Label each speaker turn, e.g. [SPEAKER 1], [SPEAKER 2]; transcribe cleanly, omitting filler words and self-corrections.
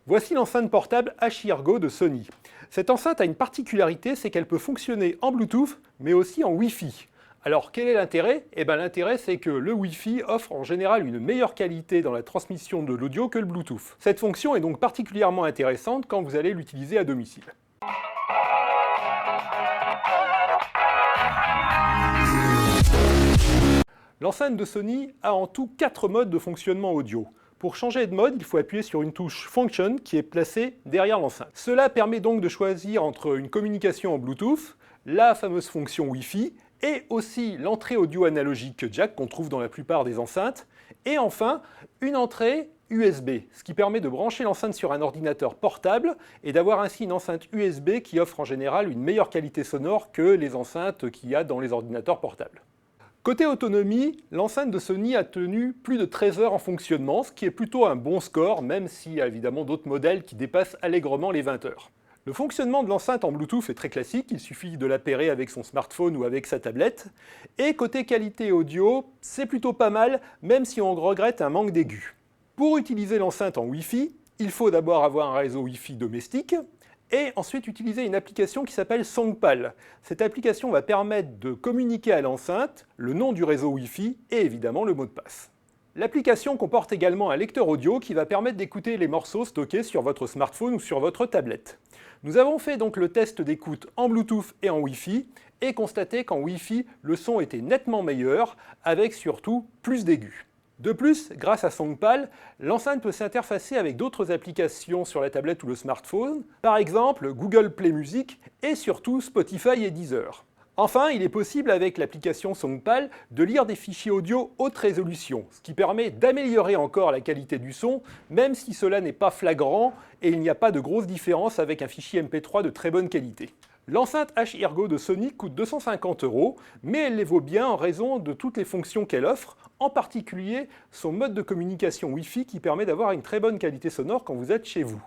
[SPEAKER 1] Voici l'enceinte portable HiErgo de Sony. Cette enceinte a une particularité, c'est qu'elle peut fonctionner en Bluetooth, mais aussi en Wi-Fi. Alors quel est l'intérêt? L'intérêt c'est que le Wi-Fi offre en général une meilleure qualité dans la transmission de l'audio que le Bluetooth. Cette fonction est donc particulièrement intéressante quand vous allez l'utiliser à domicile. L'enceinte de Sony a en tout 4 modes de fonctionnement audio. Pour changer de mode, il faut appuyer sur une touche Function qui est placée derrière l'enceinte. Cela permet donc de choisir entre une communication en Bluetooth, la fameuse fonction Wi-Fi, et aussi l'entrée audio analogique jack qu'on trouve dans la plupart des enceintes, et enfin une entrée USB, ce qui permet de brancher l'enceinte sur un ordinateur portable et d'avoir ainsi une enceinte USB qui offre en général une meilleure qualité sonore que les enceintes qu'il y a dans les ordinateurs portables. Côté autonomie, l'enceinte de Sony a tenu plus de 13 heures en fonctionnement, ce qui est plutôt un bon score, même s'il y a évidemment d'autres modèles qui dépassent allègrement les 20 heures. Le fonctionnement de l'enceinte en Bluetooth est très classique, il suffit de la pairer avec son smartphone ou avec sa tablette. Et côté qualité audio, c'est plutôt pas mal, même si on regrette un manque d'aigus. Pour utiliser l'enceinte en Wi-Fi, il faut d'abord avoir un réseau Wi-Fi domestique, et ensuite utiliser une application qui s'appelle Songpal. Cette application va permettre de communiquer à l'enceinte le nom du réseau Wi-Fi et évidemment le mot de passe. L'application comporte également un lecteur audio qui va permettre d'écouter les morceaux stockés sur votre smartphone ou sur votre tablette. Nous avons fait donc le test d'écoute en Bluetooth et en Wi-Fi et constaté qu'en Wi-Fi, le son était nettement meilleur, avec surtout plus d'aigus. De plus, grâce à Songpal, l'enceinte peut s'interfacer avec d'autres applications sur la tablette ou le smartphone, par exemple Google Play Music et surtout Spotify et Deezer. Enfin, il est possible avec l'application Songpal de lire des fichiers audio haute résolution, ce qui permet d'améliorer encore la qualité du son, même si cela n'est pas flagrant et il n'y a pas de grosse différence avec un fichier MP3 de très bonne qualité. L'enceinte HiErgo de Sony coûte 250 €, mais elle les vaut bien en raison de toutes les fonctions qu'elle offre, en particulier son mode de communication Wi-Fi qui permet d'avoir une très bonne qualité sonore quand vous êtes chez vous.